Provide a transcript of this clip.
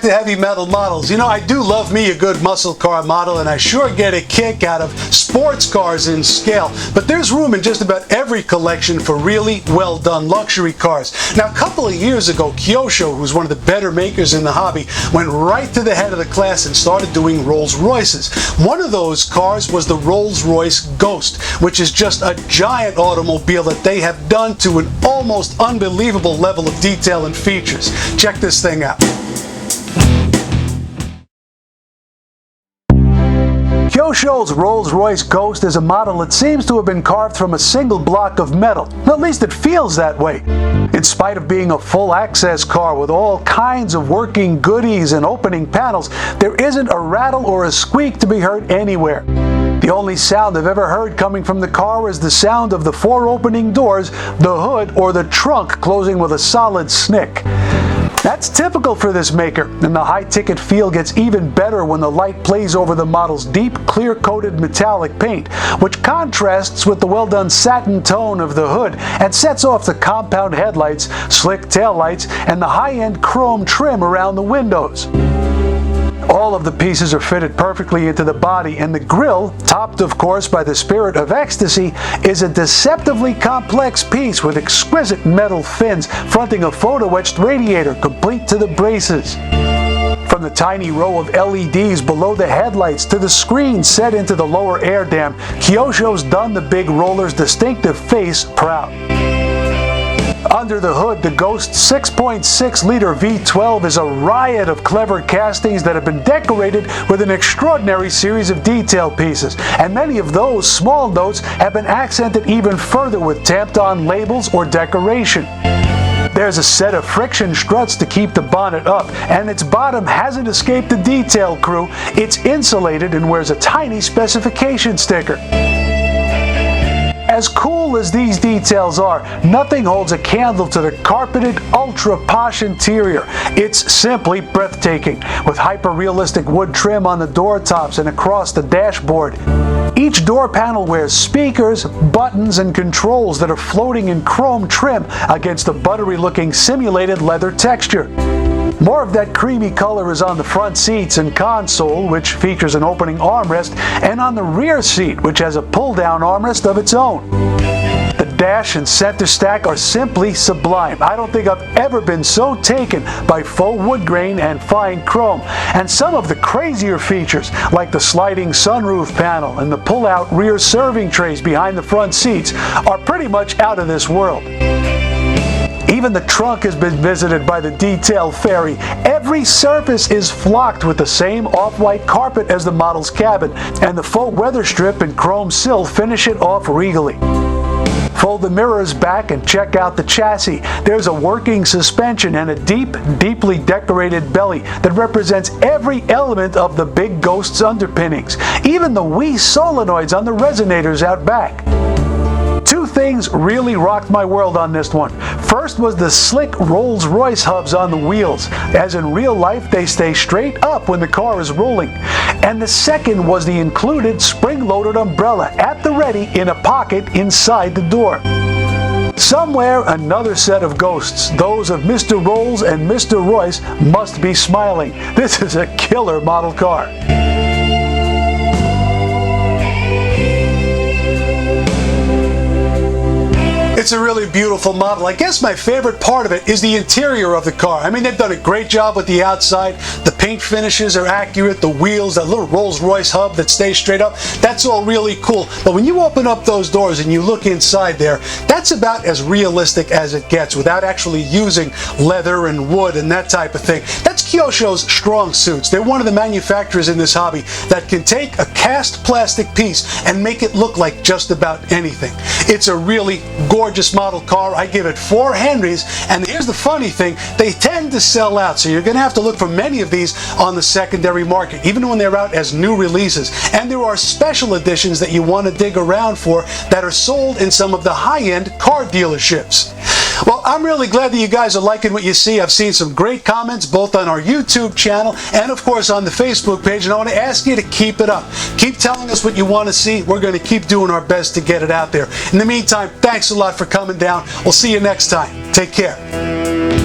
to heavy metal models. You know, I do love me a good muscle car model, and I sure get a kick out of sports cars in scale. But there's room in just about every collection for really well done luxury cars. Now, a couple of years ago, Kyosho, who's one of the better makers in the hobby, went right to the head of the class and started doing Rolls-Royces. One of those cars was the Rolls-Royce Ghost, which is just a giant automobile that they have done to an almost unbelievable level of detail and features. Check this thing out. Kyosho's Rolls-Royce Ghost is a model that seems to have been carved from a single block of metal. At least it feels that way. In spite of being a full access car with all kinds of working goodies and opening panels, there isn't a rattle or a squeak to be heard anywhere. The only sound I've ever heard coming from the car is the sound of the 4 opening doors, the hood, or the trunk closing with a solid snick. That's typical for this maker, and the high-ticket feel gets even better when the light plays over the model's deep, clear-coated metallic paint, which contrasts with the well-done satin tone of the hood and sets off the compound headlights, slick taillights, and the high-end chrome trim around the windows. All of the pieces are fitted perfectly into the body, and the grille, topped of course by the Spirit of Ecstasy, is a deceptively complex piece with exquisite metal fins fronting a photo-etched radiator complete to the braces. From the tiny row of LEDs below the headlights to the screen set into the lower air dam, Kyosho's done the big roller's distinctive face proud. Under the hood, the Ghost's 6.6-liter V12 is a riot of clever castings that have been decorated with an extraordinary series of detail pieces, and many of those small notes have been accented even further with tamped-on labels or decoration. There's a set of friction struts to keep the bonnet up, and its bottom hasn't escaped the detail crew. It's insulated and wears a tiny specification sticker. As cool as these details are, nothing holds a candle to the carpeted, ultra-posh interior. It's simply breathtaking, with hyper-realistic wood trim on the door tops and across the dashboard. Each door panel wears speakers, buttons, and controls that are floating in chrome trim against the buttery-looking simulated leather texture. More of that creamy color is on the front seats and console, which features an opening armrest, and on the rear seat, which has a pull-down armrest of its own. The dash and center stack are simply sublime. I don't think I've ever been so taken by faux wood grain and fine chrome. And some of the crazier features, like the sliding sunroof panel and the pull-out rear serving trays behind the front seats, are pretty much out of this world. Even the trunk has been visited by the detail fairy. Every surface is flocked with the same off-white carpet as the model's cabin, and the faux weather strip and chrome sill finish it off regally. Fold the mirrors back and check out the chassis. There's a working suspension and a deeply decorated belly that represents every element of the big Ghost's underpinnings, even the wee solenoids on the resonators out back. Two things really rocked my world on this one. First was the slick Rolls-Royce hubs on the wheels, as in real life they stay straight up when the car is rolling. And the second was the included spring-loaded umbrella at the ready in a pocket inside the door. Somewhere another set of ghosts, those of Mr. Rolls and Mr. Royce, must be smiling. This is a killer model car. It's a really beautiful model. I guess my favorite part of it is the interior of the car. I mean, they've done a great job with the outside. The paint finishes are accurate. The wheels, that little Rolls-Royce hub that stays straight up, that's all really cool. But when you open up those doors and you look inside there, that's about as realistic as it gets without actually using leather and wood and that type of thing. That's Kyosho's strong suits. They're one of the manufacturers in this hobby that can take a cast plastic piece and make it look like just about anything. It's a really gorgeous model car. I give it 4 Henrys, and here's the funny thing, they tend to sell out, so you're going to have to look for many of these on the secondary market, even when they're out as new releases. And there are special editions that you want to dig around for that are sold in some of the high-end car dealerships. Well, I'm really glad that you guys are liking what you see. I've seen some great comments both on our YouTube channel and of course on the Facebook page, and I want to ask you to keep it up. Keep telling us what you want to see. We're going to keep doing our best to get it out there. In the meantime, thanks a lot for coming down. We'll see you next time. Take care.